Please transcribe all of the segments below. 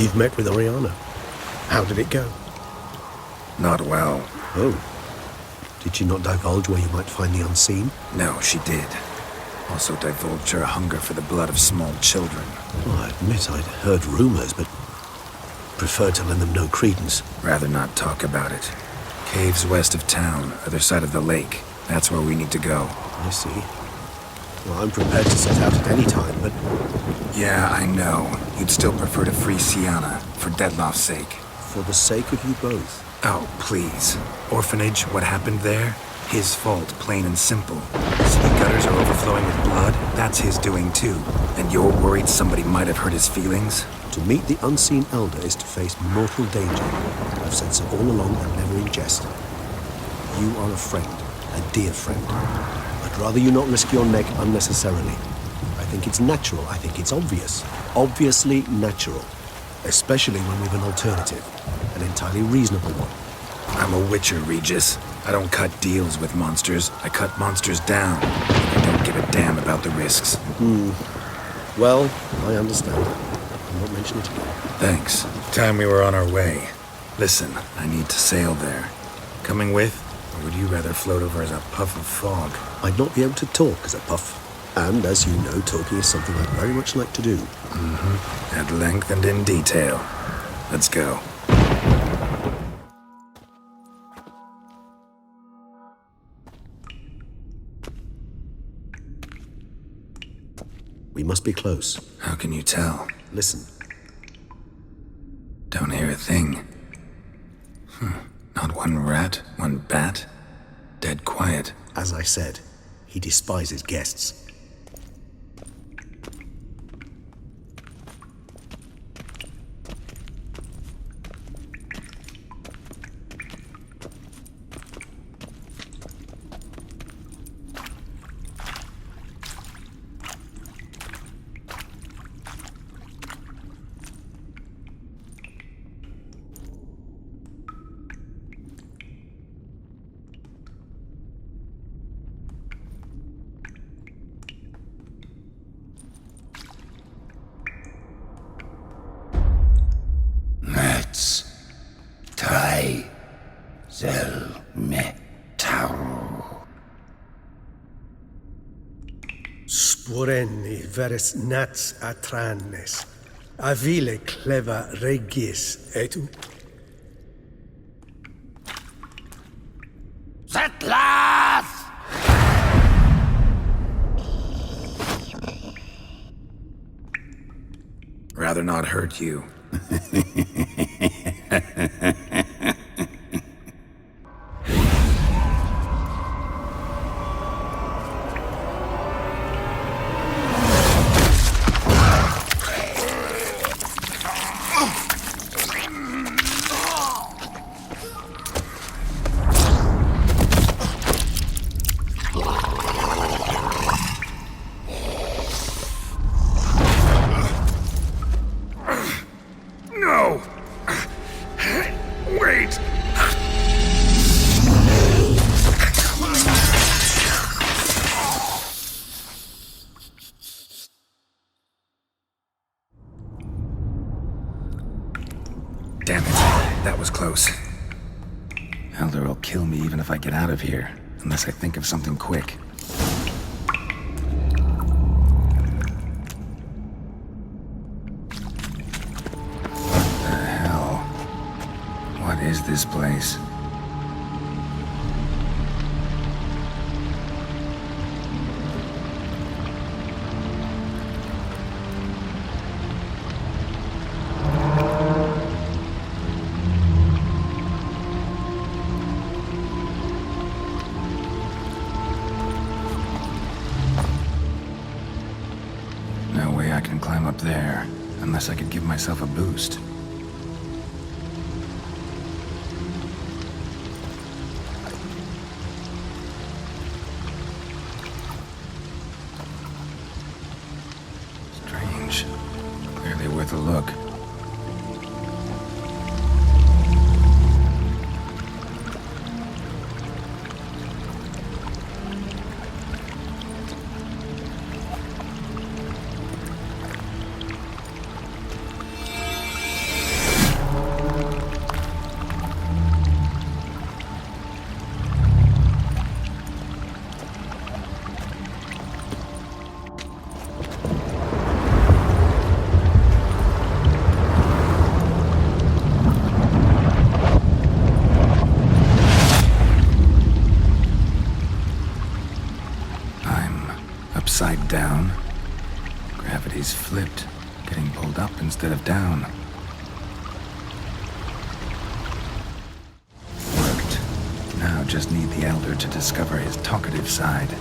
You've met with Oriana. How did it go? Not well. Oh. Did she not divulge where you might find the unseen? No, she did. Also divulged her hunger for the blood of small children. Well, I admit I'd heard rumors, but preferred to lend them no credence. Rather not talk about it. Caves west of town, other side of the lake. That's where we need to go. I see. Well, I'm prepared to set out at any time, but... Yeah, I know. You'd still prefer to free Sienna, for Deadloff's sake. For the sake of you both. Oh, please. Orphanage, what happened there? His fault, plain and simple. City gutters are overflowing with blood. That's his doing too. And you're worried somebody might have hurt his feelings? To meet the unseen elder is to face mortal danger. I've said so all along and never in jest. You are a friend, a dear friend. I'd rather you not risk your neck unnecessarily. I think it's natural. I think it's obvious. Obviously natural. Especially when we've an alternative. An entirely reasonable one. I'm a witcher, Regis. I don't cut deals with monsters. I cut monsters down. I don't give a damn about the risks. Well, I understand. I won't mention it again. Thanks. Time we were on our way. Listen, I need to sail there. Coming with? Or would you rather float over as a puff of fog? I'd not be able to talk as a puff. And, as you know, talking is something I'd very much like to do. At length and in detail. Let's go. We must be close. How can you tell? Listen. Don't hear a thing. Not one rat, one bat. Dead quiet. As I said, he despises guests. Sporenni veres nats atrannes, avile cleva regis etu. Settlers! Rather not hurt you. No! Wait! Damn it. That was close. Elder will kill me even if I get out of here, unless I think of something quick. What is this place? No way I can climb up there, unless I could give myself a boost. Barely worth a look. upside down. Gravity's flipped, getting pulled up instead of down. Worked. Now just need the Elder to discover his talkative side.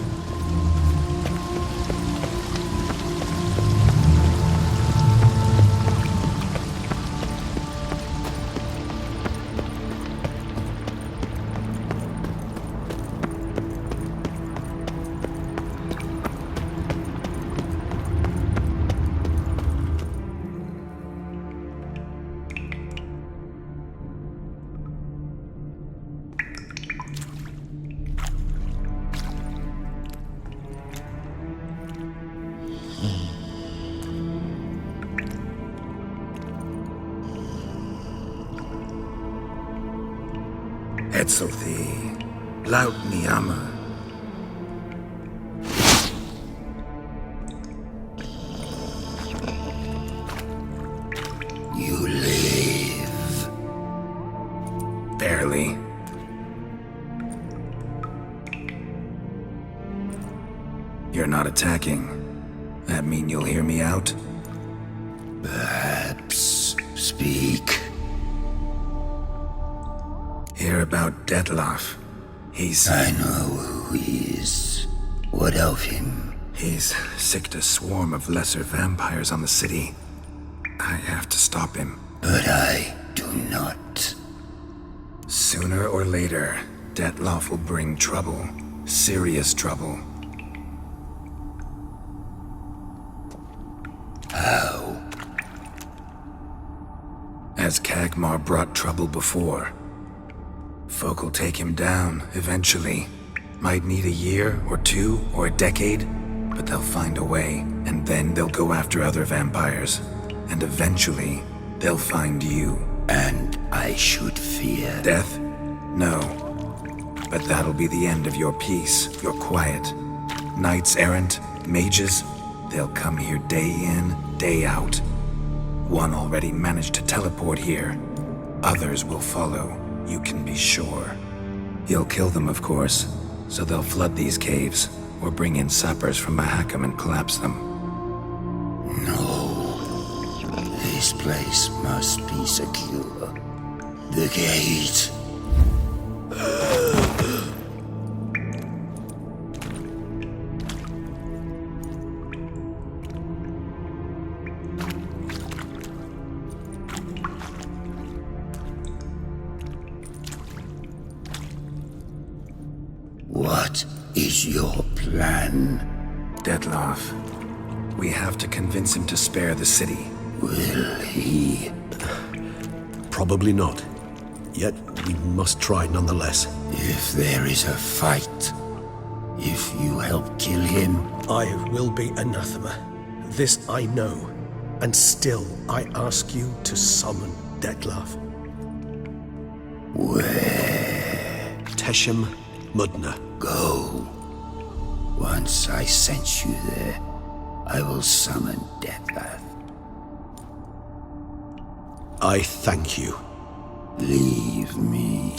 Etzelthi, laut Niyama. You live. Barely. You're not attacking. That mean you'll hear me out? Perhaps speak. Hear about Detlef. I know who he is. What of him? He's sicked a swarm of lesser vampires on the city. I have to stop him. But I do not. Sooner or later, Detlef will bring trouble. Serious trouble. How? As Kagmar brought trouble before. Folk will take him down, eventually. Might need a year, or two, or a decade, but they'll find a way, and then they'll go after other vampires. And eventually, they'll find you. And I should fear Death? No. But that'll be the end of your peace, your quiet. Knights errant, mages, they'll come here day in, day out. One already managed to teleport here. Others will follow. You can be sure. He'll kill them, of course, so they'll flood these caves, or bring in sappers from Mahakam and collapse them. No. This place must be secure. The gate. What is your plan? Detlef, we have to convince him to spare the city. Will he? Probably not. Yet we must try nonetheless. If there is a fight, if you help kill him, I will be anathema. This I know. And still I ask you to summon Detlef. where? Teshem Mudna. Go. Once I sense you there, I will summon Detlef. I thank you. Leave me.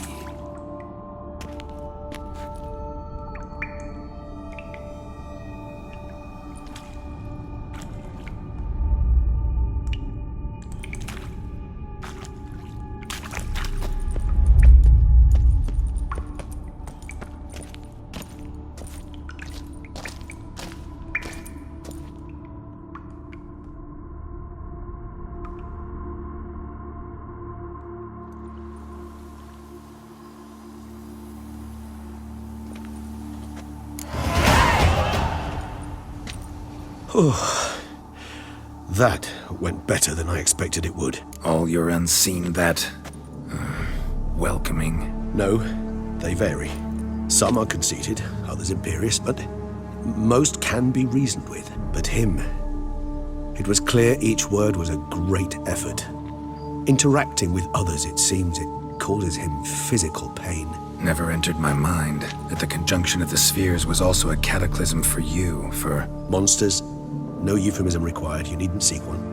That went better than I expected it would. All your unseen that... welcoming. No, they vary. Some are conceited, others imperious, but most can be reasoned with. But him, it was clear each word was a great effort. Interacting with others, it seems, it causes him physical pain. Never entered my mind that the conjunction of the spheres was also a cataclysm for you, for... Monsters, no euphemism required, you needn't seek one.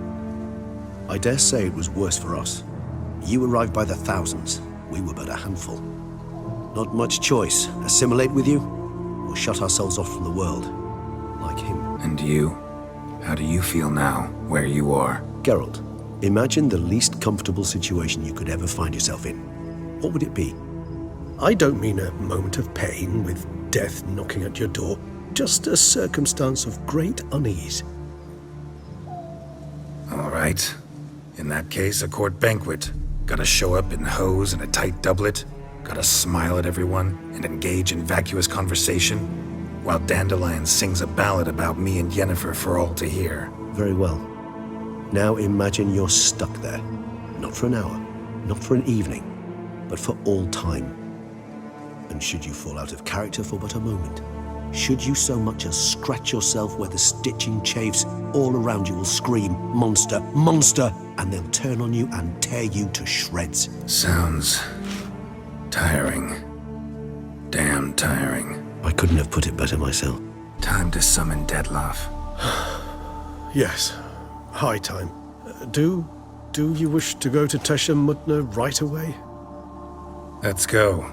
I dare say it was worse for us. You arrived by the thousands, we were but a handful. Not much choice, assimilate with you, or shut ourselves off from the world. like him. And you? How do you feel now, where you are? Geralt, imagine the least comfortable situation you could ever find yourself in. What would it be? I don't mean a moment of pain with death knocking at your door. Just a circumstance of great unease. All right. In that case, a court banquet. Gotta show up in hose and a tight doublet. Gotta smile at everyone and engage in vacuous conversation, while Dandelion sings a ballad about me and Yennefer for all to hear. Very well. Now imagine you're stuck there. Not for an hour, not for an evening, but for all time. And should you fall out of character for but a moment, should you so much as scratch yourself where the stitching chafes, all around you will scream, "Monster, monster!" and they'll turn on you and tear you to shreds. Sounds tiring. Damn tiring. I couldn't have put it better myself. Time to summon Dettlaff. Yes, high time. Do you wish to go to Tesha Mutna right away? Let's go.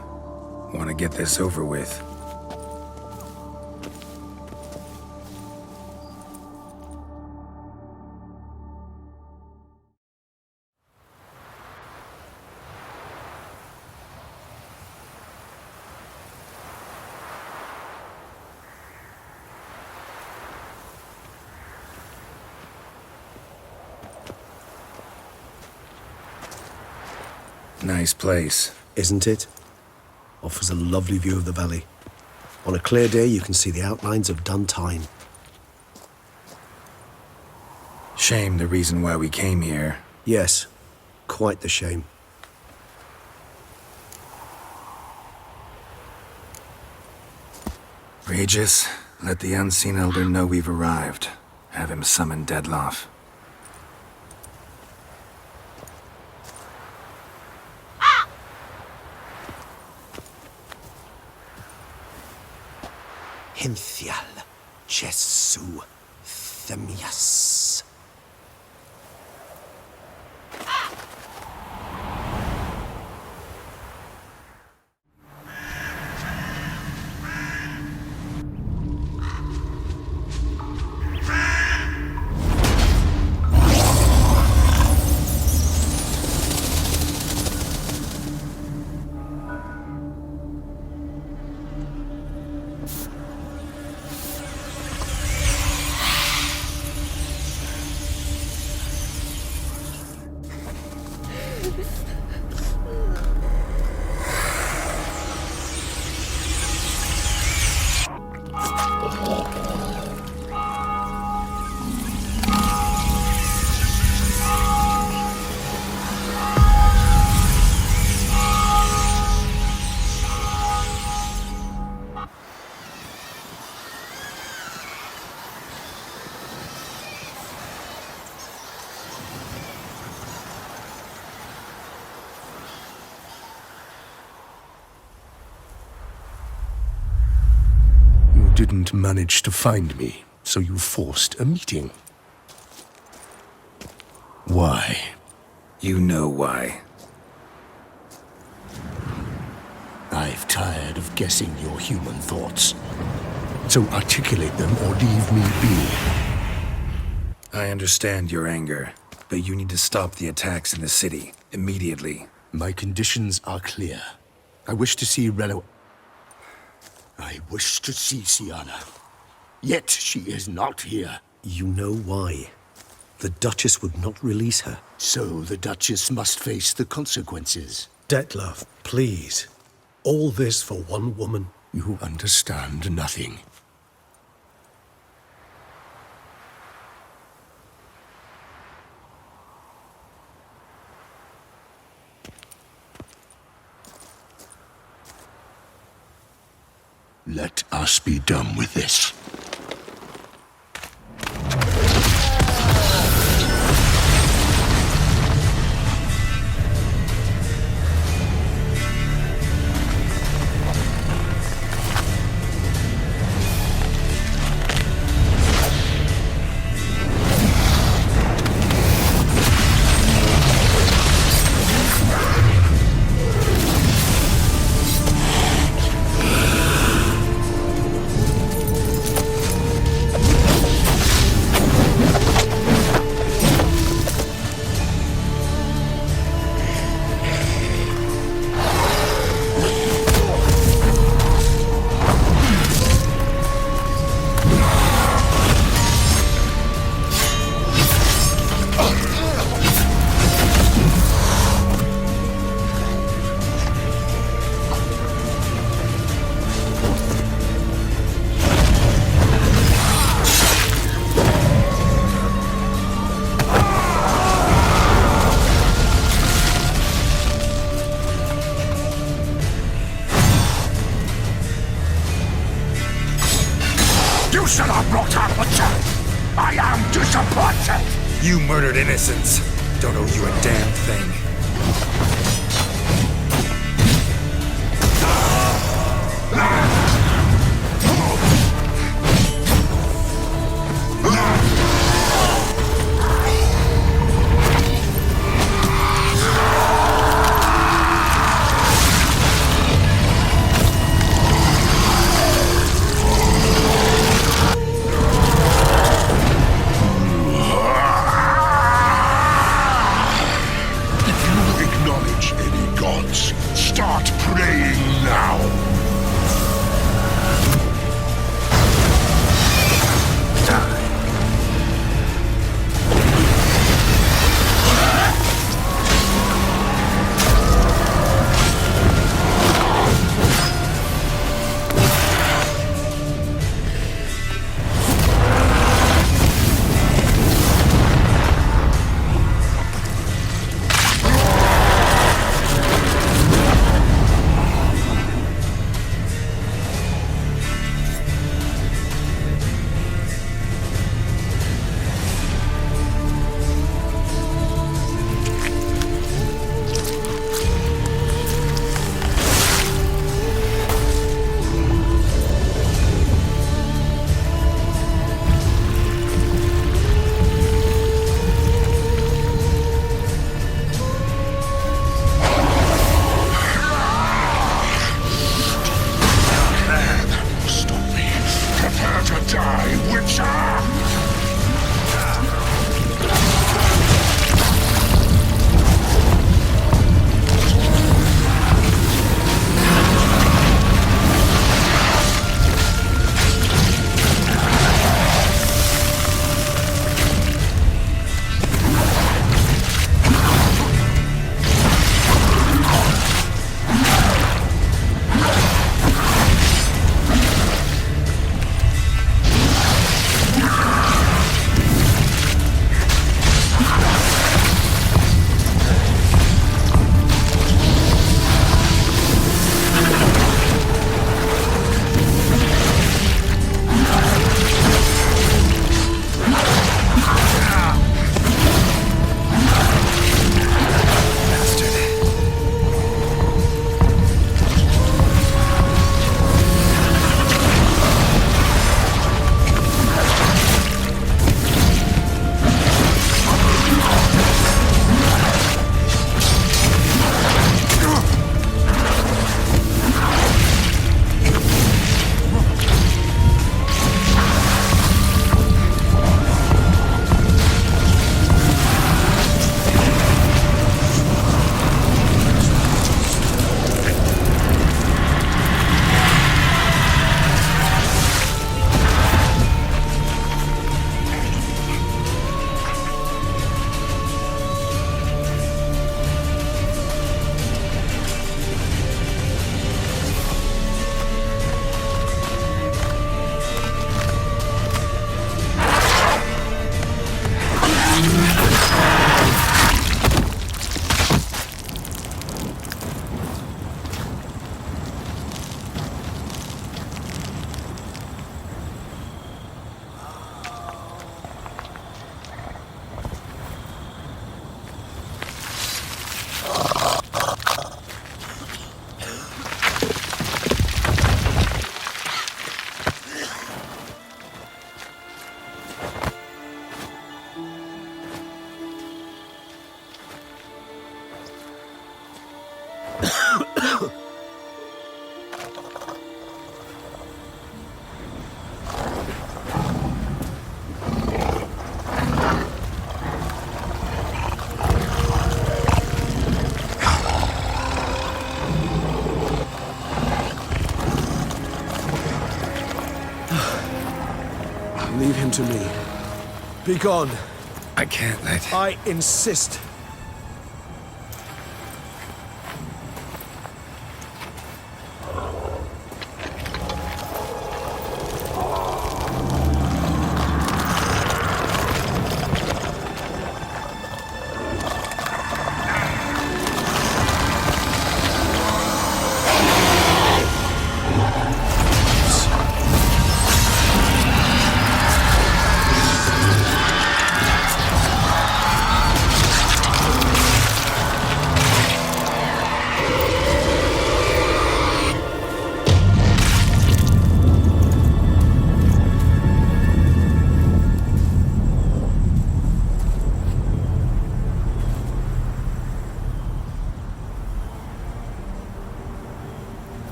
Want to get this over with. Nice place. Isn't it? Offers a lovely view of the valley. On a clear day, you can see the outlines of Duntine. Shame the reason why we came here. Yes, quite the shame. Regis, let the Unseen Elder know we've arrived. Have him summon Dettlaff. Hinthial, Jesu, Themias. Didn't manage to find me, so you forced a meeting. Why? You know why. I've tired of guessing your human thoughts. So articulate them or leave me be. I understand your anger, but you need to stop the attacks in the city, immediately. My conditions are clear. I wish to see Relo... I wish to see Sienna. Yet she is not here. You know why. The Duchess would not release her. So the Duchess must face the consequences. Dettlaff, please. All this for one woman. You understand nothing. Let us be done with this. You should have brought up a check! I am disappointed! You murdered innocents. Don't owe you a damn thing. Acknowledge any gods. Start praying now. Leave him to me. Be gone. I can't let... I insist.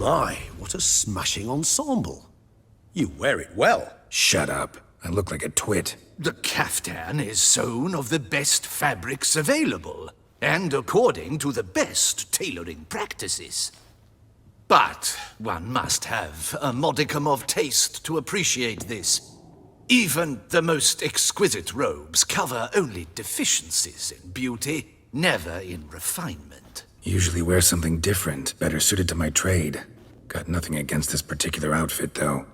My, what a smashing ensemble. You wear it well. Shut up. I look like a twit. The caftan is sewn of the best fabrics available, and according to the best tailoring practices. But one must have a modicum of taste to appreciate this. Even the most exquisite robes cover only deficiencies in beauty, never in refinement. Usually wear something different, better suited to my trade. Got nothing against this particular outfit, though.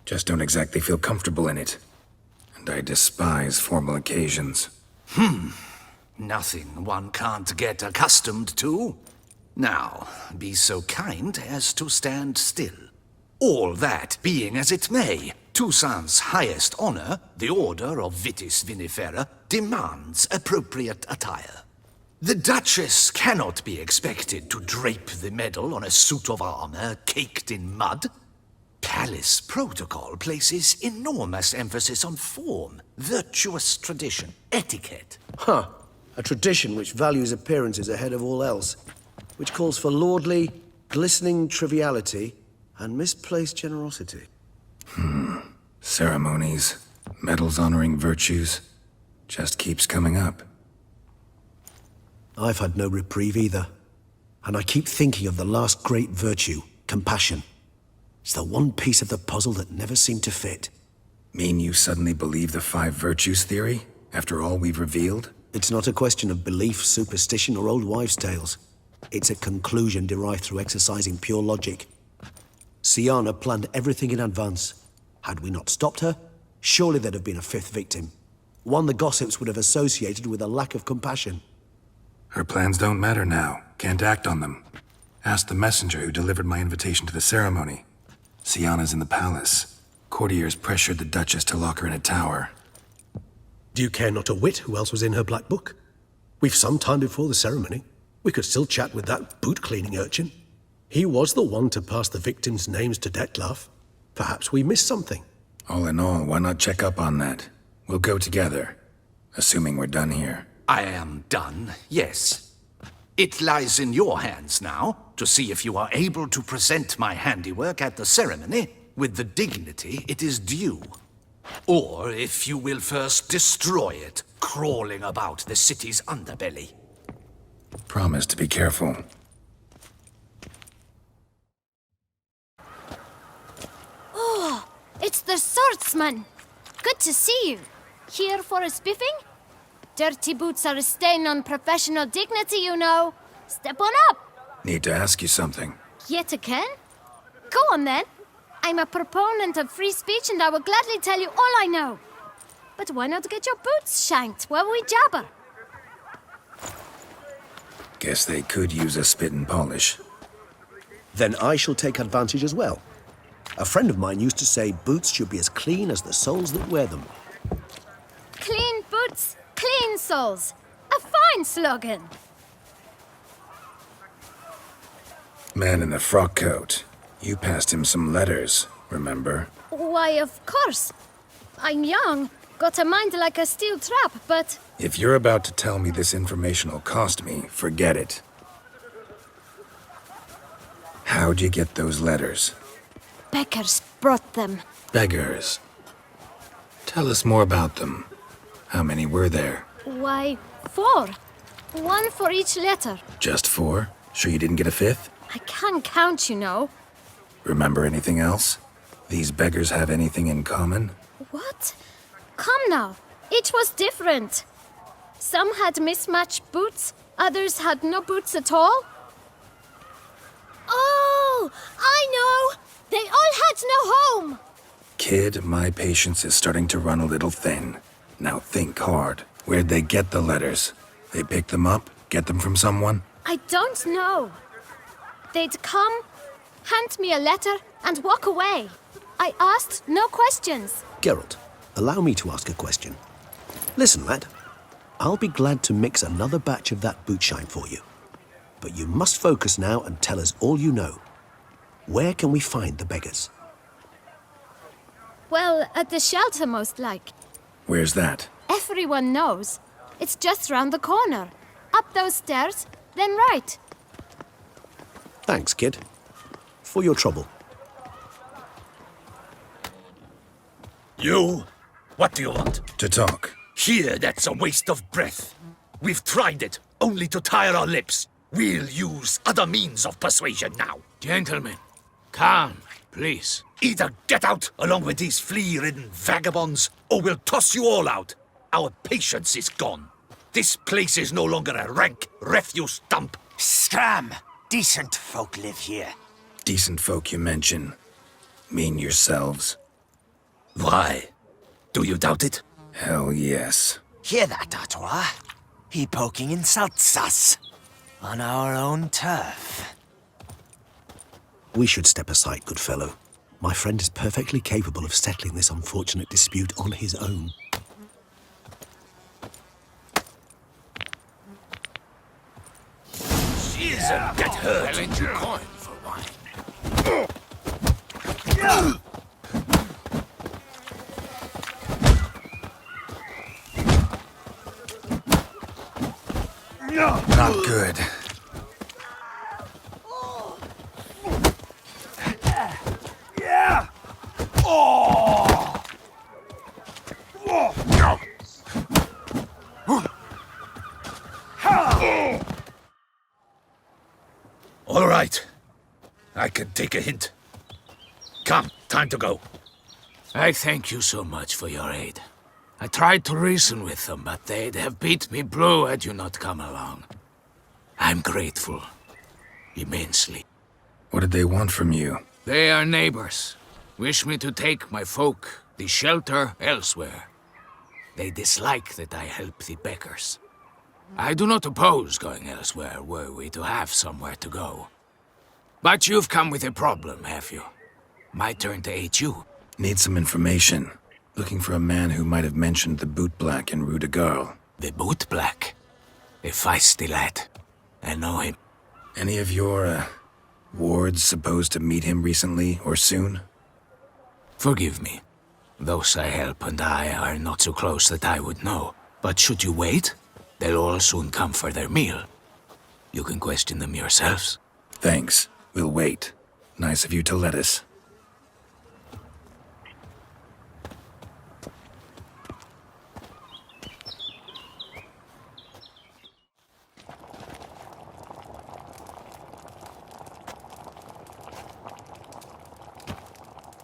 Just don't exactly feel comfortable in it. And I despise formal occasions. Nothing one can't get accustomed to. Now, be so kind as to stand still. All that being as it may, Toussaint's highest honor, the Order of Vitis Vinifera, demands appropriate attire. The Duchess cannot be expected to drape the medal on a suit of armor caked in mud. Palace protocol places enormous emphasis on form, virtuous tradition, etiquette. Huh. A tradition which values appearances ahead of all else. Which calls for lordly, glistening triviality and misplaced generosity. Ceremonies, medals honoring virtues, just keeps coming up. I've had no reprieve either. And I keep thinking of the last great virtue, compassion. It's the one piece of the puzzle that never seemed to fit. Mean you suddenly believe the 5 virtues theory, after all we've revealed? It's not a question of belief, superstition, or old wives' tales. It's a conclusion derived through exercising pure logic. Siana planned everything in advance. Had we not stopped her, surely there'd have been a 5th victim. One the gossips would have associated with a lack of compassion. Her plans don't matter now. Can't act on them. Ask the messenger who delivered my invitation to the ceremony. Siana's in the palace. Courtiers pressured the Duchess to lock her in a tower. Do you care not a whit who else was in her black book? We've some time before the ceremony. We could still chat with that boot-cleaning urchin. He was the one to pass the victims' names to Detlef. Perhaps we missed something. All in all, why not check up on that? We'll go together. Assuming we're done here. I am done, yes. It lies in your hands now to see if you are able to present my handiwork at the ceremony with the dignity it is due. Or if you will first destroy it, crawling about the city's underbelly. Promise to be careful. Oh, it's the swordsman. Good to see you. Here for a spiffing? Dirty boots are a stain on professional dignity, you know. Step on up. Need to ask you something. Yet again? Go on then. I'm a proponent of free speech and I will gladly tell you all I know. But why not get your boots shanked while we jabber? Guess they could use a spit and polish. Then I shall take advantage as well. A friend of mine used to say boots should be as clean as the soles that wear them. Clean boots, clean soles. A fine slogan. Man in the frock coat. You passed him some letters, remember? Why, of course. I'm young, got a mind like a steel trap, but... If you're about to tell me this information will cost me, forget it. How'd you get those letters? Beggars brought them. Beggars. Tell us more about them. How many were there? Why, 4. 1 for each letter. Just 4? Sure you didn't get a 5th? I can't count, you know. Remember anything else? These beggars have anything in common? What? Come now. Each was different. Some had mismatched boots, others had no boots at all. Oh, I know! They all had no home! Kid, my patience is starting to run a little thin. Now think hard. Where'd they get the letters? They picked them up? Get them from someone? I don't know. They'd come, hand me a letter, and walk away. I asked no questions. Geralt, allow me to ask a question. Listen, lad. I'll be glad to mix another batch of that bootshine for you. But you must focus now and tell us all you know. Where can we find the beggars? Well, at the shelter, most like. Where's that? Everyone knows. It's just round the corner. Up those stairs, then right. Thanks, kid. for your trouble. You? What do you want? To talk. Here, that's a waste of breath. We've tried it, only to tire our lips. We'll use other means of persuasion now. Gentlemen, calm, please. Either get out along with these flea-ridden vagabonds, or we'll toss you all out. Our patience is gone. This place is no longer a rank refuse dump. Scram! Decent folk live here. Decent folk you mention. Mean yourselves? Why? Do you doubt it? Hell yes. Hear that, Artois? He poking insults us. On our own turf. We should step aside, good fellow. My friend is perfectly capable of settling this unfortunate dispute on his own. Isn't get hurt. I'll lend you coin for wine. Not good. All right. I can take a hint. Come, time to go. I thank you so much for your aid. I tried to reason with them, but they'd have beat me blue had you not come along. I'm grateful. Immensely. What did they want from you? They are neighbors. Wish me to take my folk, the shelter, elsewhere. They dislike that I help the beggars. I do not oppose going elsewhere, were we to have somewhere to go. But you've come with a problem, have you? My turn to aid you. Need some information. Looking for a man who might have mentioned the boot black in Rue de Garl. The boot black. A feisty lad. I know him. Any of your, wards supposed to meet him recently or soon? Forgive me. Those I help and I are not so close that I would know. But should you wait, they'll all soon come for their meal. You can question them yourselves. Thanks. We'll wait. Nice of you to let us.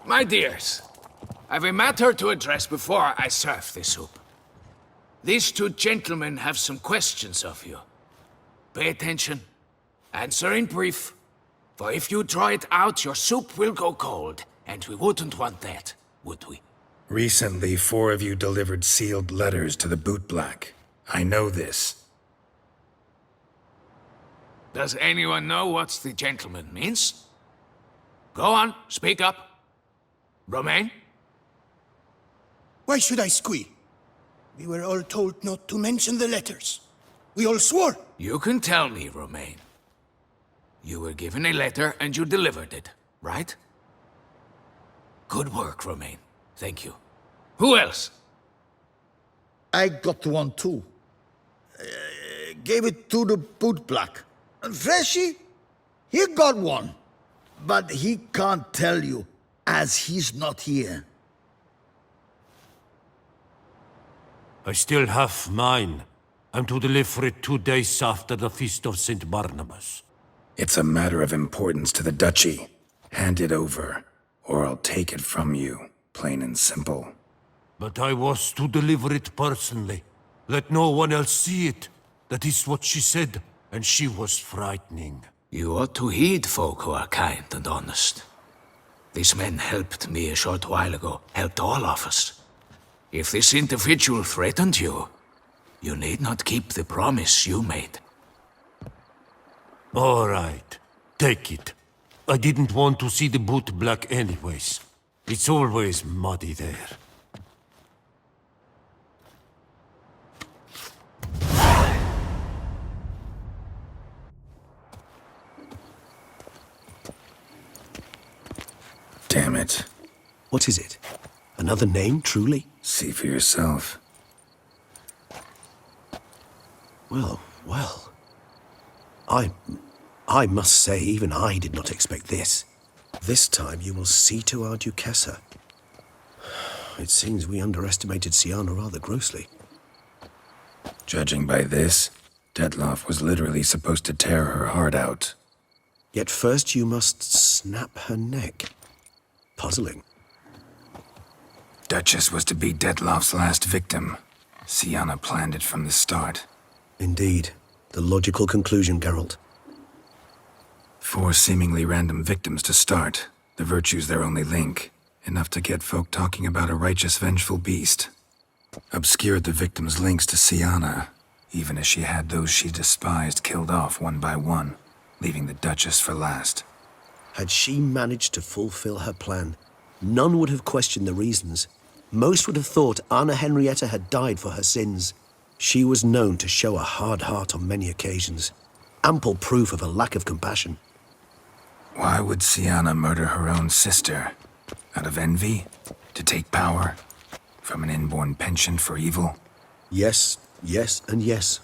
My dears, I've a matter to address before I serve the soup. These two gentlemen have some questions of you. Pay attention. Answer in brief. For if you draw it out, your soup will go cold, and we wouldn't want that, would we? Recently, 4 of you delivered sealed letters to the boot black. I know this. Does anyone know what the gentleman means? Go on, speak up. Romain? Why should I squeal? We were all told not to mention the letters. We all swore. You can tell me, Romain. You were given a letter and you delivered it, right? Good work, Romain. Thank you. Who else? I got one too. Gave it to the boot black. And Freshy, he got one. But he can't tell you, as he's not here. I still have mine. I'm to deliver it 2 days after the Feast of St. Barnabas. It's a matter of importance to the Duchy. Hand it over, or I'll take it from you, plain and simple. But I was to deliver it personally. Let no one else see it. That is what she said, and she was frightening. You ought to heed folk who are kind and honest. These men helped me a short while ago, helped all of us. If this individual threatened you, you need not keep the promise you made. All right, take it. I didn't want to see the boot black anyways. It's always muddy there. Damn it. What is it? Another name, truly? See for yourself. Well, well. I must say, even I did not expect this. This time you will see to our Duchessa. It seems we underestimated Siana rather grossly. Judging by this, Detloff was literally supposed to tear her heart out. Yet first you must snap her neck. Puzzling. Duchess was to be Detloff's last victim. Siana planned it from the start. Indeed. The logical conclusion, Geralt. 4 seemingly random victims to start. The virtue's their only link. Enough to get folk talking about a righteous, vengeful beast. Obscured the victims' links to Siana, even as she had those she despised killed off one by one, leaving the Duchess for last. Had she managed to fulfill her plan, none would have questioned the reasons. Most would have thought Anna Henrietta had died for her sins. She was known to show a hard heart on many occasions. Ample proof of a lack of compassion. Why would Siana murder her own sister? Out of envy? To take power? From an inborn penchant for evil? Yes, yes, and yes.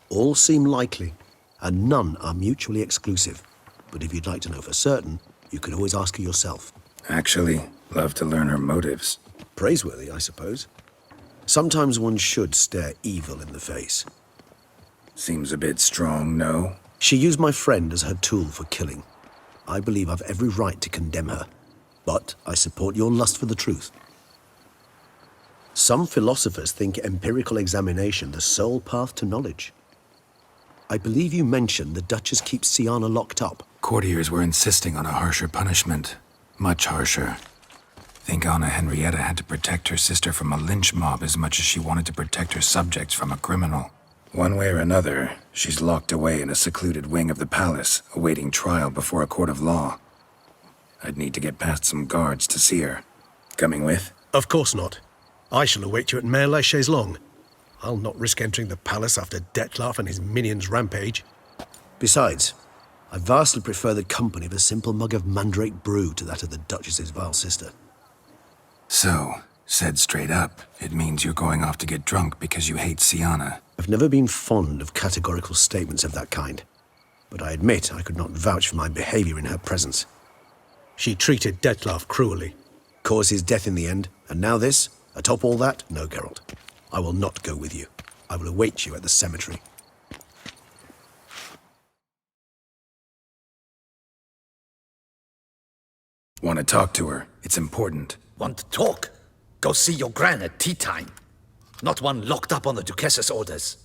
All seem likely, and none are mutually exclusive. But if you'd like to know for certain, you could always ask her yourself. Actually, love to learn her motives. Praiseworthy, I suppose. Sometimes one should stare evil in the face. Seems a bit strong, no? She used my friend as her tool for killing. I believe I've every right to condemn her, but I support your lust for the truth. Some philosophers think empirical examination the sole path to knowledge. I believe you mentioned the Duchess keeps Siana locked up. Courtiers were insisting on a harsher punishment. Much harsher. Think Anna Henrietta had to protect her sister from a lynch mob as much as she wanted to protect her subjects from a criminal. One way or another, she's locked away in a secluded wing of the palace, awaiting trial before a court of law. I'd need to get past some guards to see her. Coming with? Of course not. I shall await you at Mare la Chaise-Longue. I'll not risk entering the palace after Detloff and his minions rampage. Besides, I vastly prefer the company of a simple mug of mandrake brew to that of the Duchess's vile sister. So, said straight up, it means you're going off to get drunk because you hate Siana. I've never been fond of categorical statements of that kind, but I admit I could not vouch for my behavior in her presence. She treated Detloff cruelly, caused his death in the end, and now this? Atop all that? No, Geralt. I will not go with you. I will await you at the cemetery. Want to talk to her? It's important. Want to talk? Go see your gran at tea time. Not one locked up on the Duchess's orders.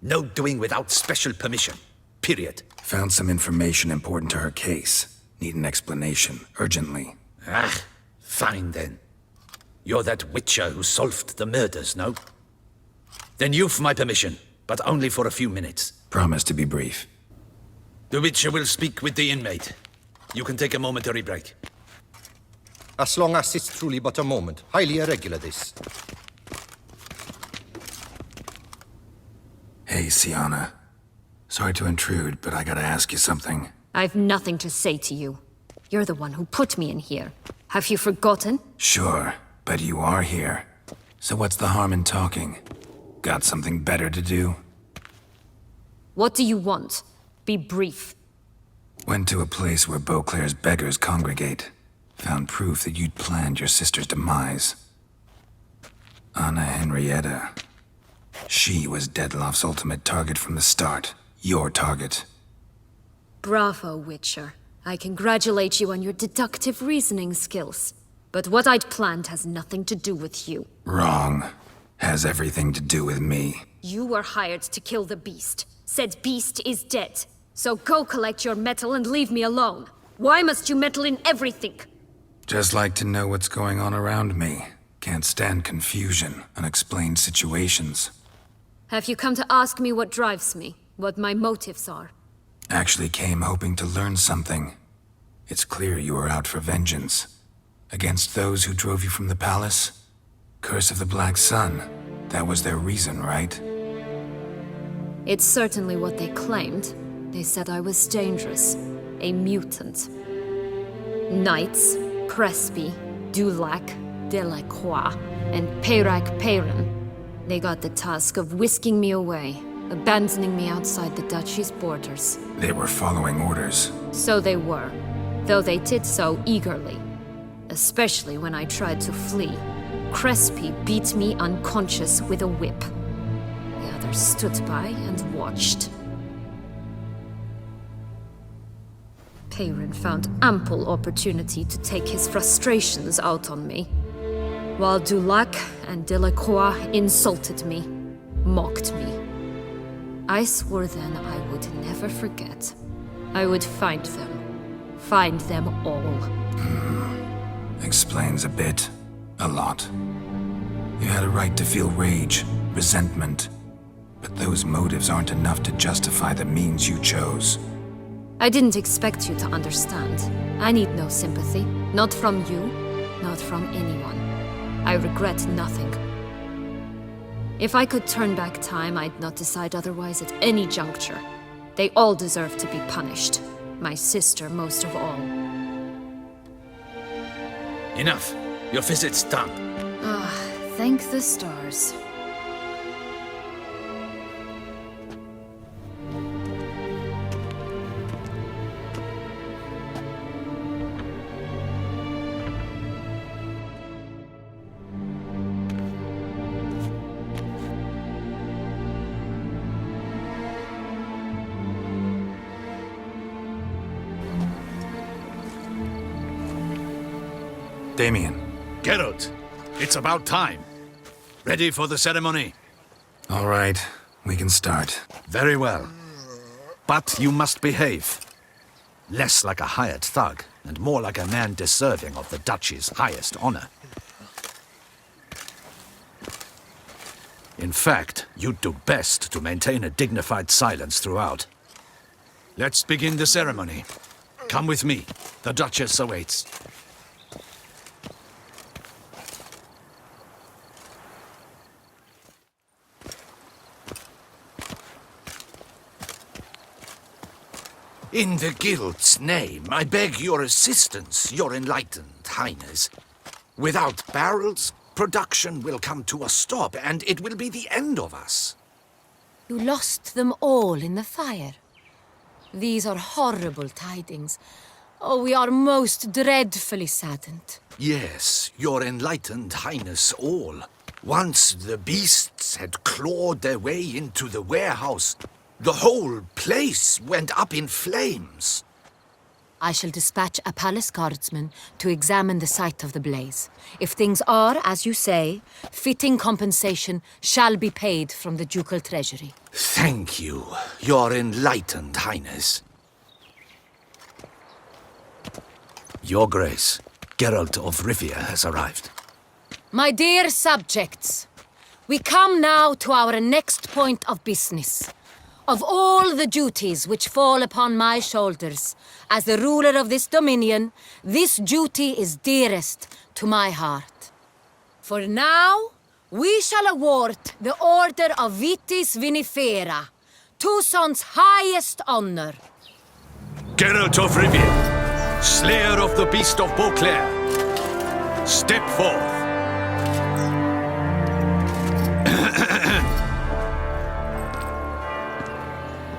No doing without special permission. Period. Found some information important to her case. Need an explanation, urgently. Ah, fine then. You're that witcher who solved the murders, no? Then you've my permission, but only for a few minutes. Promise to be brief. The witcher will speak with the inmate. You can take a momentary break. As long as it's truly but a moment. Highly irregular, this. Hey, Siana. Sorry to intrude, but I gotta ask you something. I've nothing to say to you. You're the one who put me in here. Have you forgotten? Sure, but you are here. So what's the harm in talking? Got something better to do? What do you want? Be brief. Went to a place where Beauclair's beggars congregate. Found proof that you'd planned your sister's demise. Anna Henrietta. She was Detloff's ultimate target from the start. Your target. Bravo, Witcher. I congratulate you on your deductive reasoning skills. But what I'd planned has nothing to do with you. Wrong. Has everything to do with me. You were hired to kill the beast. Said beast is dead. So go collect your metal and leave me alone. Why must you meddle in everything? Just like to know what's going on around me. Can't stand confusion, unexplained situations. Have you come to ask me what drives me? What my motives are? Actually came hoping to learn something. It's clear you were out for vengeance. Against those who drove you from the palace? Curse of the Black Sun. That was their reason, right? It's certainly what they claimed. They said I was dangerous. A mutant. Knights, Crespi, Dulac, Delacroix, and Peyrac Peyran. They got the task of whisking me away, abandoning me outside the duchy's borders. They were following orders. So they were. though they did so eagerly, especially when I tried to flee. Crespi beat me unconscious with a whip. The others stood by and watched. Peyron found ample opportunity to take his frustrations out on me, while Dulac and Delacroix insulted me, mocked me. I swore then I would never forget. I would find them all. Explains a bit. A lot. You had a right to feel rage, resentment, but those motives aren't enough to justify the means you chose. I didn't expect you to understand. I need no sympathy. Not from you, not from anyone. I regret nothing. If I could turn back time, I'd not decide otherwise at any juncture. They all deserve to be punished. My sister most of all. Enough. Your visit's done. Thank the stars. Damien. Geralt, it's about time. Ready for the ceremony? All right, we can start. Very well. But you must behave. Less like a hired thug, and more like a man deserving of the Duchy's highest honor. In fact, you'd do best to maintain a dignified silence throughout. Let's begin the ceremony. Come with me. The Duchess awaits. In the Guild's name, I beg your assistance, your enlightened highness. Without barrels, production will come to a stop, and it will be the end of us. You lost them all in the fire. These are horrible tidings. Oh, we are most dreadfully saddened. Yes, your enlightened highness all. Once the beasts had clawed their way into the warehouse, the whole place went up in flames. I shall dispatch a palace guardsman to examine the site of the blaze. If things are, as you say, fitting compensation shall be paid from the ducal treasury. Thank you, your enlightened highness. Your Grace, Geralt of Rivia has arrived. My dear subjects, we come now to our next point of business. Of all the duties which fall upon my shoulders, as the ruler of this dominion, this duty is dearest to my heart. For now, we shall award the Order of Vitis Vinifera, Toussaint's highest honor. Geralt of Rivia, slayer of the beast of Beauclair, step forth.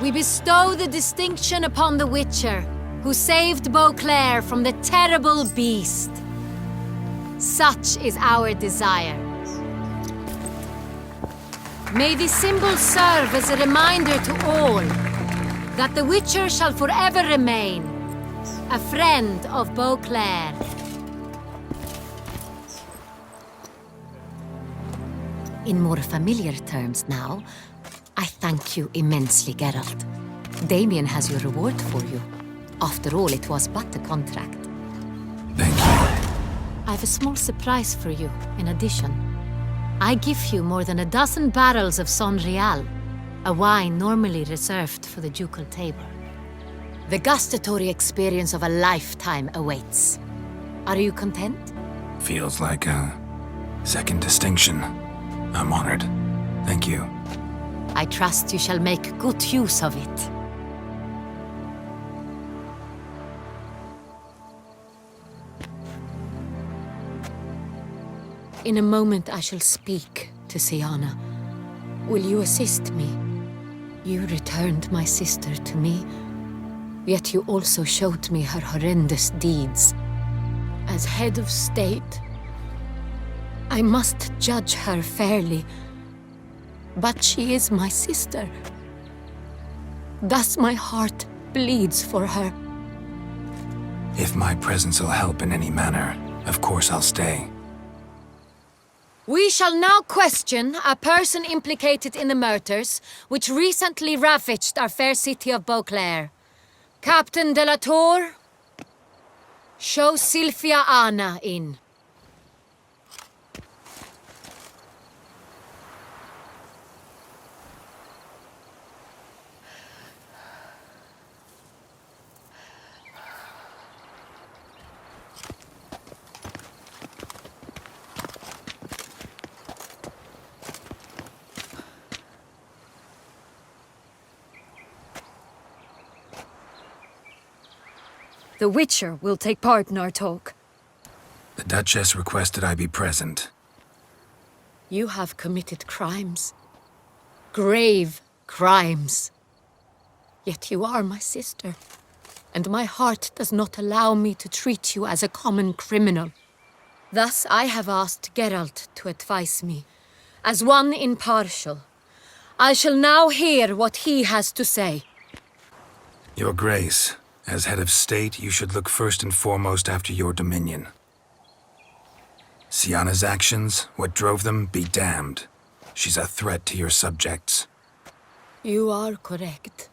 We bestow the distinction upon the Witcher, who saved Beauclair from the terrible beast. Such is our desire. May this symbol serve as a reminder to all that the Witcher shall forever remain a friend of Beauclair. In more familiar terms now, I thank you immensely, Geralt. Damien has your reward for you. After all, it was but a contract. Thank you. I have a small surprise for you, in addition. I give you more than a dozen barrels of Son Real, a wine normally reserved for the ducal table. The gustatory experience of a lifetime awaits. Are you content? Feels like a second distinction. I'm honored. Thank you. I trust you shall make good use of it. In a moment I shall speak to Siana. Will you assist me? You returned my sister to me. Yet you also showed me her horrendous deeds. As head of state, I must judge her fairly. But she is my sister. Thus my heart bleeds for her. If my presence will help in any manner, of course I'll stay. We shall now question a person implicated in the murders which recently ravaged our fair city of Beauclair. Captain de la Tour, show Sylvia Anna in. The Witcher will take part in our talk. The Duchess requested I be present. You have committed crimes. Grave crimes. Yet you are my sister, and my heart does not allow me to treat you as a common criminal. Thus I have asked Geralt to advise me, as one impartial. I shall now hear what he has to say. Your Grace, as head of state, you should look first and foremost after your dominion. Syanna's actions, what drove them, be damned. She's a threat to your subjects. You are correct.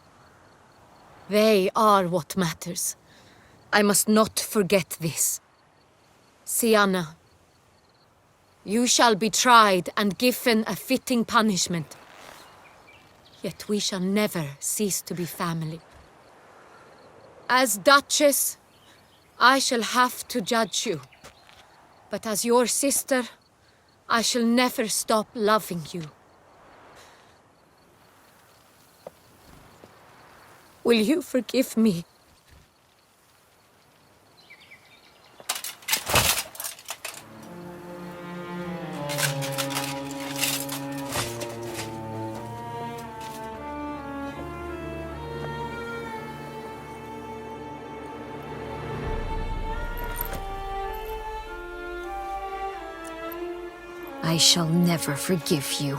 They are what matters. I must not forget this. Syanna, you shall be tried and given a fitting punishment. Yet we shall never cease to be family. As Duchess, I shall have to judge you. But as your sister, I shall never stop loving you. Will you forgive me? I shall never forgive you.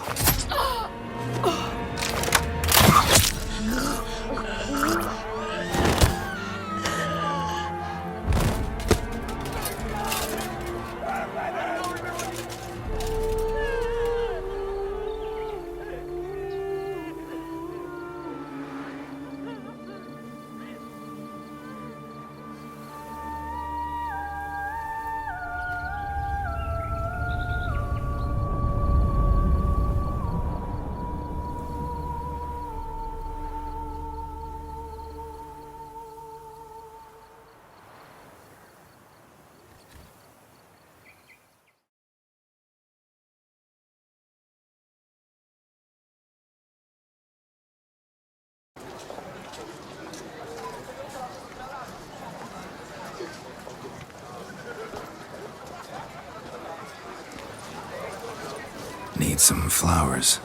Need some flowers.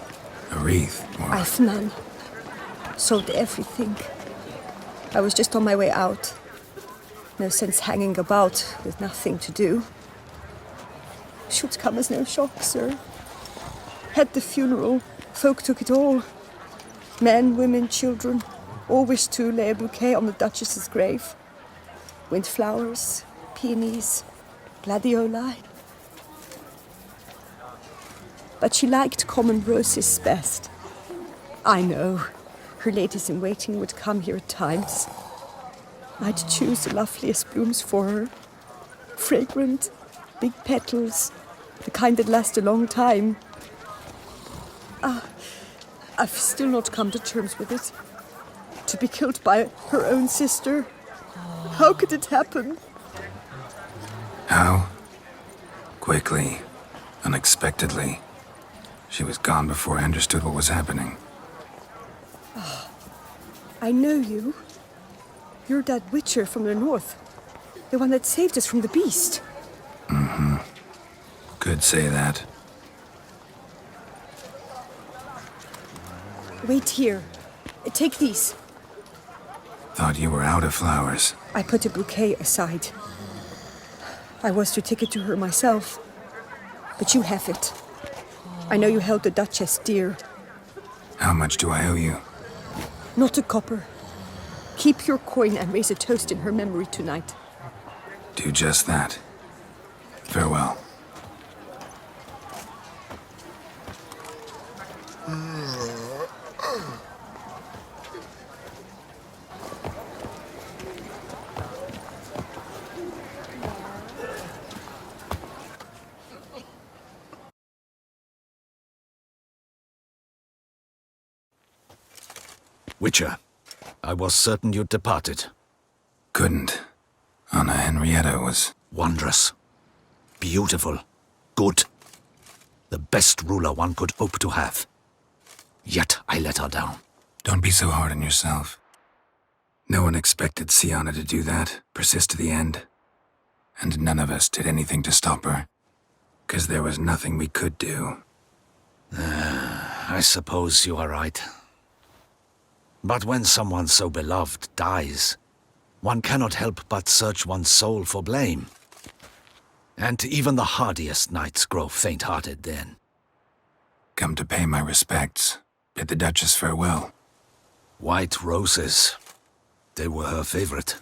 A wreath, or... I've none. Sold everything. I was just on my way out. No sense hanging about with nothing to do. Should come as no shock, sir. Had the funeral. Folk took it all. Men, women, children. All wished to lay a bouquet on the Duchess's grave. Windflowers, peonies, gladioli. But she liked common roses best. I know. Her ladies-in-waiting would come here at times. I'd choose the loveliest blooms for her. Fragrant, big petals, the kind that last a long time. I've still not come to terms with it. To be killed by her own sister. How could it happen? How? Quickly. Unexpectedly. She was gone before I understood what was happening. I know you. You're that Witcher from the north. The one that saved us from the beast. Mm-hmm. Could say that. Wait here. Take these. Thought you were out of flowers. I put a bouquet aside. I was to take it to her myself. But you have it. I know you held the Duchess dear. How much do I owe you? Not a copper. Keep your coin and raise a toast in her memory tonight. Do just that. Farewell. Witcher, I was certain you'd departed. Couldn't. Anna Henrietta was... Wondrous. Beautiful. Good. The best ruler one could hope to have. Yet I let her down. Don't be so hard on yourself. No one expected Siana to do that, persist to the end. And none of us did anything to stop her. 'Cause there was nothing we could do. I suppose you are right. But when someone so beloved dies, one cannot help but search one's soul for blame. And even the hardiest knights grow faint-hearted then. Come to pay my respects. Bid the Duchess farewell. White roses. They were her favorite.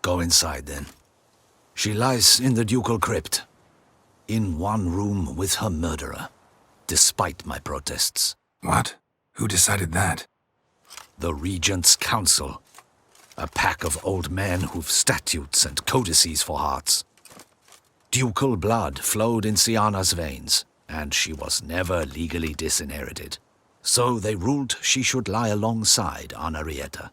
Go inside then. She lies in the ducal crypt, in one room with her murderer, despite my protests. What? Who decided that? The Regent's Council. A pack of old men who've statutes and codices for hearts. Ducal blood flowed in Siana's veins, and she was never legally disinherited. So they ruled she should lie alongside Henrietta.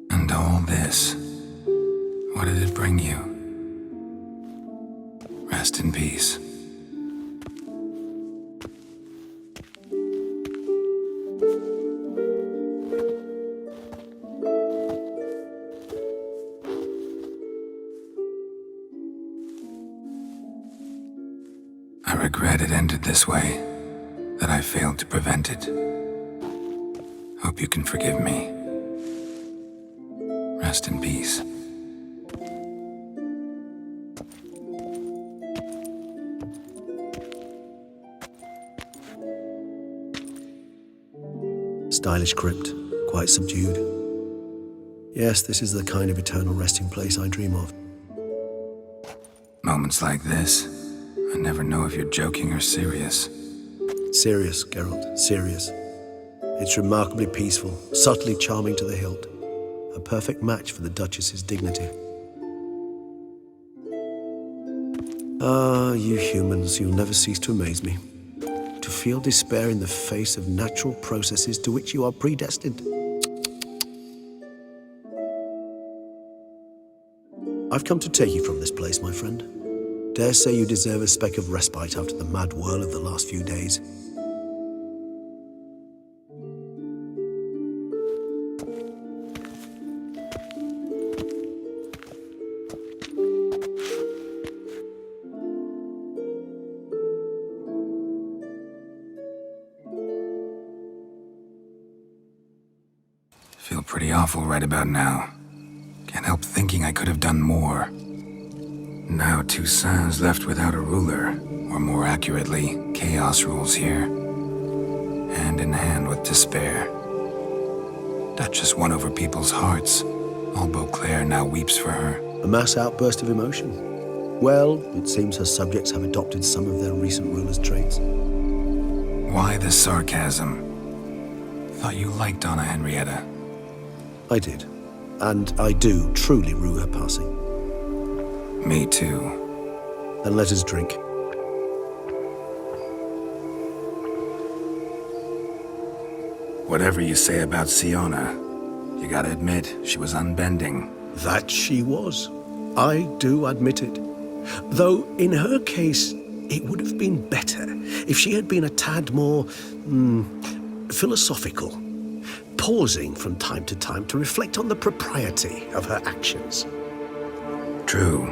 And all this, what did it bring you? Rest in peace. I regret it ended this way, that I failed to prevent it. Hope you can forgive me. Rest in peace. Stylish crypt, quite subdued. Yes, this is the kind of eternal resting place I dream of. Moments like this, I never know if you're joking or serious. Serious, Geralt, serious. It's remarkably peaceful, subtly charming to the hilt. A perfect match for the Duchess's dignity. Ah, you humans, you'll never cease to amaze me. To feel despair in the face of natural processes to which you are predestined. I've come to take you from this place, my friend. Dare say you deserve a speck of respite after the mad whirl of the last few days. Feel pretty awful right about now. Can't help thinking I could have done more. Now Toussaint's left without a ruler, or more accurately, chaos rules here. Hand in hand with despair. Duchess won over people's hearts. All Beauclair now weeps for her. A mass outburst of emotion. Well, it seems her subjects have adopted some of their recent ruler's traits. Why the sarcasm? Thought you liked Anna Henrietta. I did. And I do truly rue her passing. Me too. Then let us drink. Whatever you say about Siana, you gotta admit, she was unbending. That she was. I do admit it. Though, in her case, it would have been better if she had been a tad more philosophical, pausing from time to time to reflect on the propriety of her actions. True.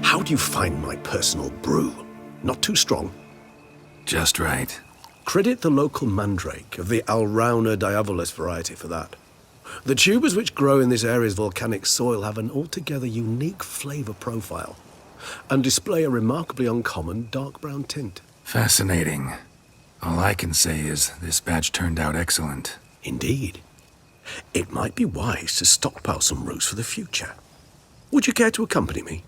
How do you find my personal brew? Not too strong? Just right. Credit the local mandrake of the Alrauna diavolis variety for that. The tubers which grow in this area's volcanic soil have an altogether unique flavor profile and display a remarkably uncommon dark brown tint. Fascinating. All I can say is this batch turned out excellent. Indeed. It might be wise to stockpile some roots for the future. Would you care to accompany me?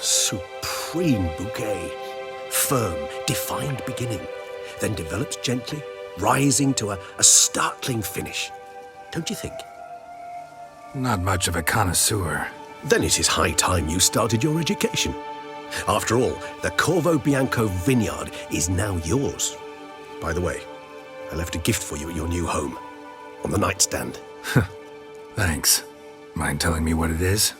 Supreme bouquet. Firm, defined beginning, then develops gently, rising to a startling finish. Don't you think? Not much of a connoisseur. Then it is high time you started your education. After all, the Corvo Bianco vineyard is now yours. By the way, I left a gift for you at your new home, on the nightstand. Thanks. Mind telling me what it is?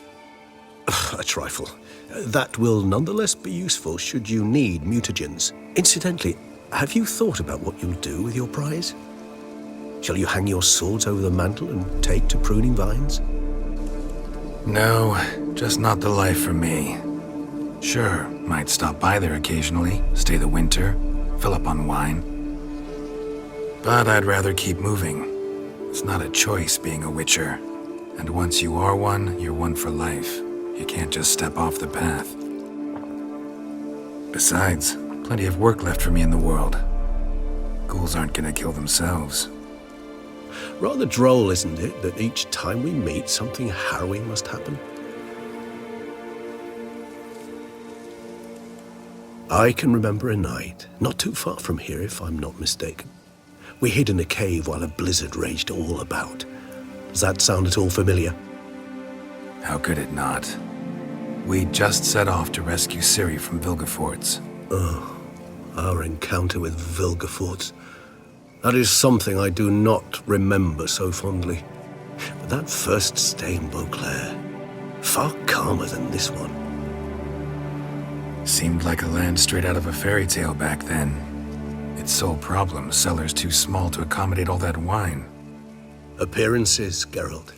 A trifle. That will nonetheless be useful should you need mutagens. Incidentally, have you thought about what you'll do with your prize? Shall you hang your swords over the mantle and take to pruning vines? No, just not the life for me. Sure, might stop by there occasionally, stay the winter, fill up on wine. But I'd rather keep moving. It's not a choice being a witcher. And once you are one, you're one for life. You can't just step off the path. Besides, plenty of work left for me in the world. Ghouls aren't gonna kill themselves. Rather droll, isn't it, that each time we meet, something harrowing must happen? I can remember a night, not too far from here if I'm not mistaken. We hid in a cave while a blizzard raged all about. Does that sound at all familiar? How could it not? We just set off to rescue Ciri from Vilgefortz. Oh, our encounter with Vilgefortz. That is something I do not remember so fondly. But that first stay in Beauclair, far calmer than this one. Seemed like a land straight out of a fairy tale back then. Its sole problem, cellars too small to accommodate all that wine. Appearances, Geralt.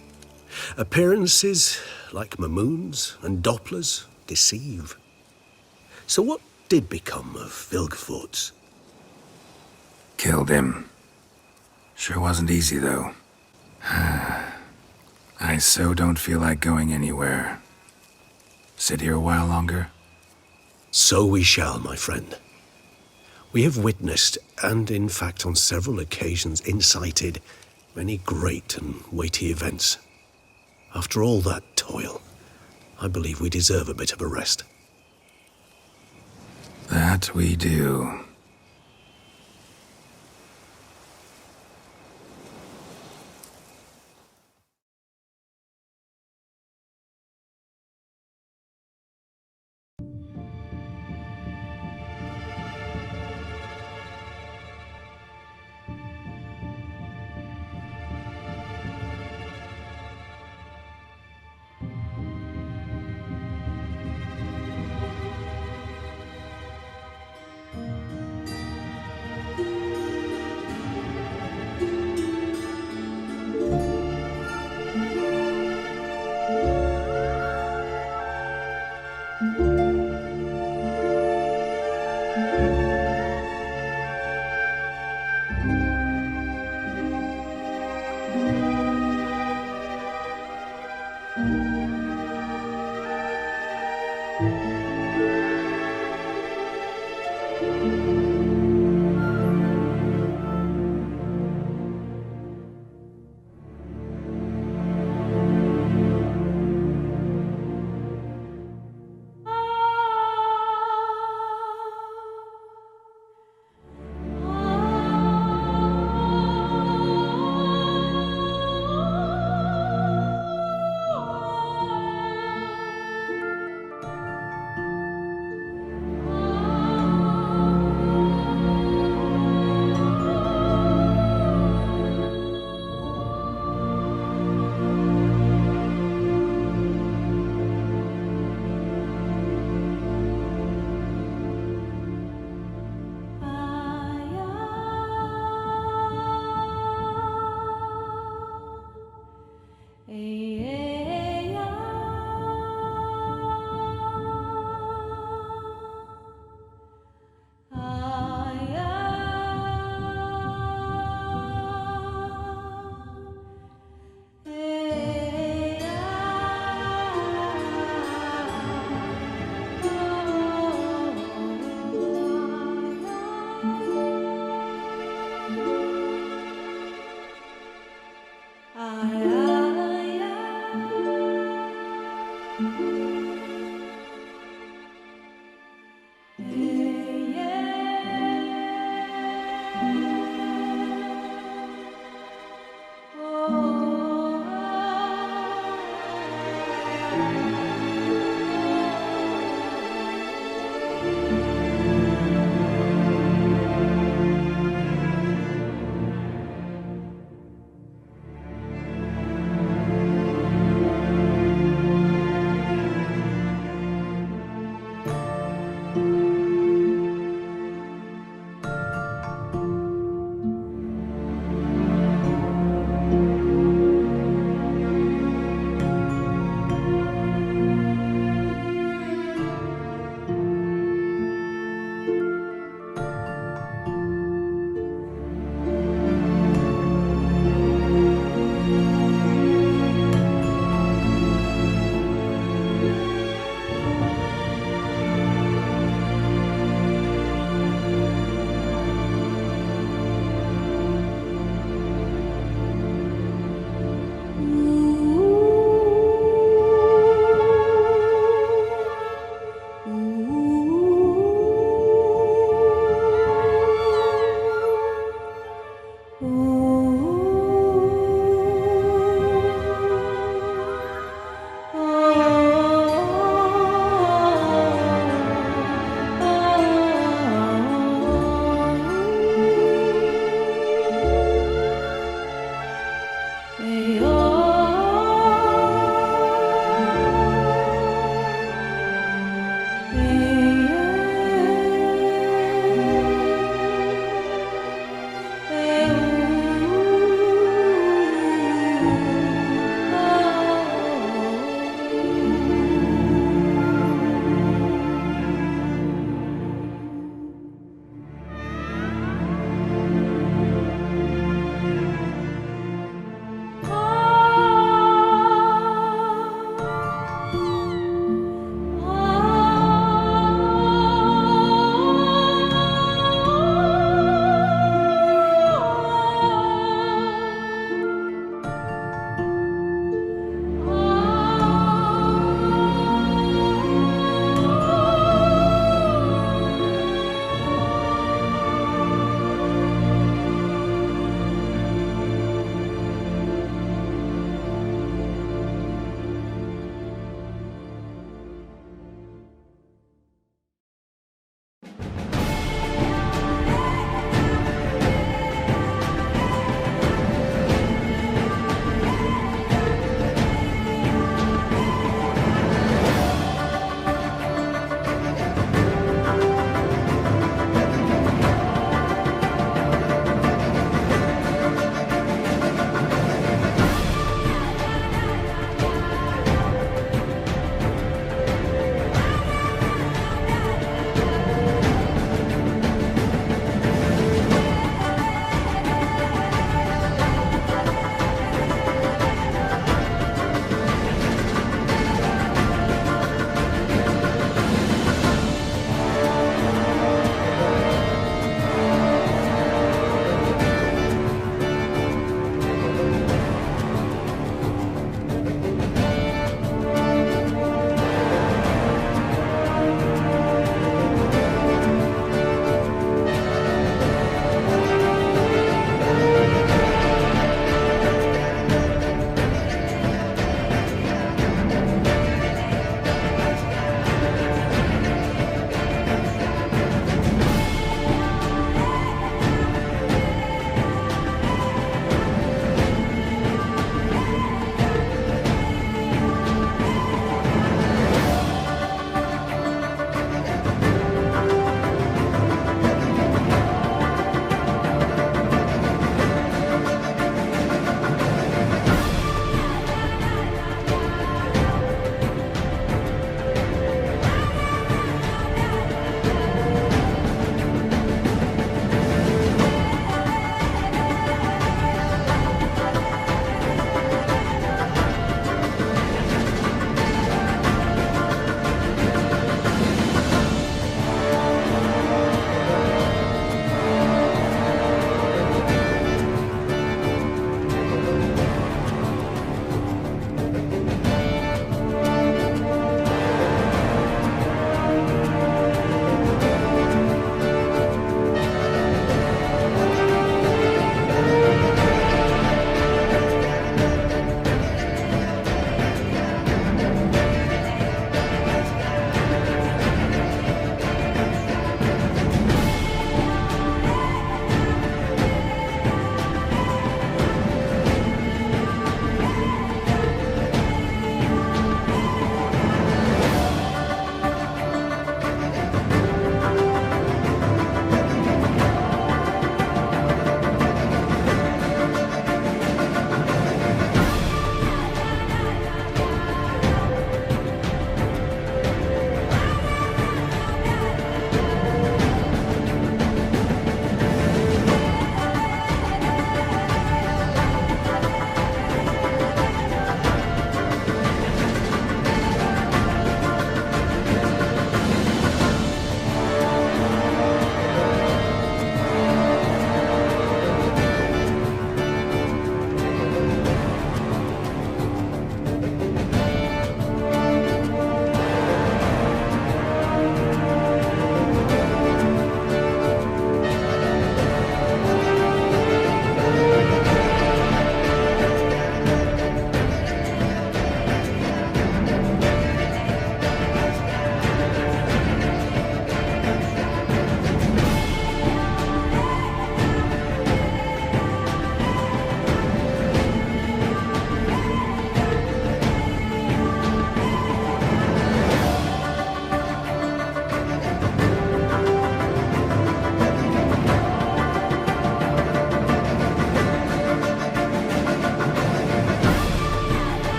Appearances, like Mamoons and Dopplers, deceive. So what did become of Vilgefortz? Killed him. Sure wasn't easy, though. I so don't feel like going anywhere. Sit here a while longer? So we shall, my friend. We have witnessed, and in fact on several occasions incited, many great and weighty events. After all that toil, I believe we deserve a bit of a rest. That we do.